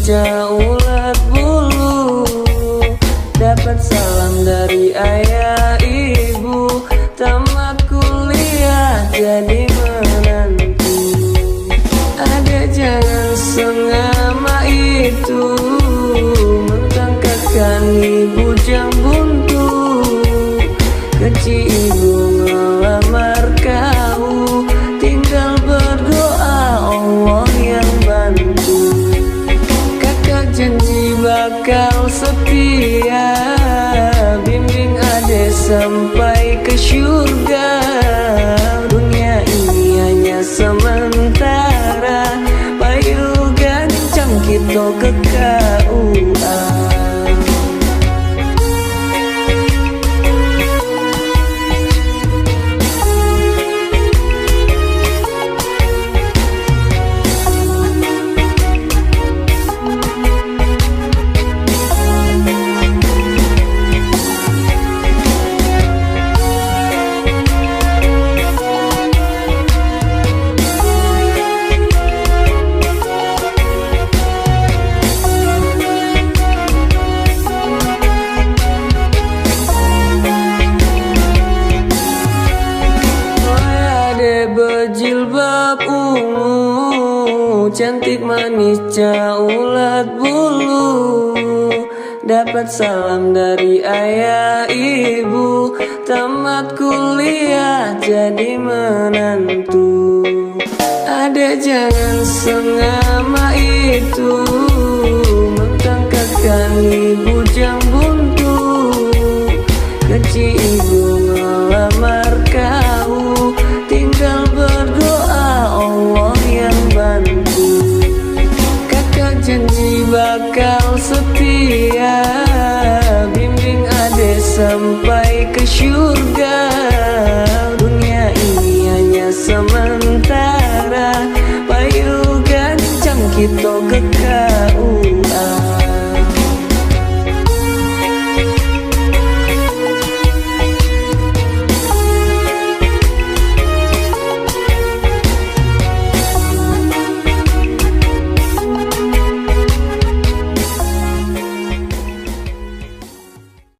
ulat bulu. Dapat salam dari ayah ibu, tamat kuliah jadi menantu. Ada jangan sengama itu, mentang kakak ibu jam buntu. Kecil ibu ngelamar kau, tinggal berdoa Allah yang bantu. Kakak janji bakal setia, bimbing adek sampai ke surga. Dunia ini hanya sementara, payu gancang kita ke KUA. Berjilbab ungu, cantik manis ulat bulu. Dapat salam dari ayah ibu, tamat kuliah jadi menantu. Ada jangan sengama itu, mentang kakak ibu jam buntu. Kecil ibu ngelamar kau, tinggal berdoa Allah yang bantu. Kakak janji bakal setia, bimbing adek sampai ke surga. Dunia ini hanya sementara, payu gancang kita ke KUA.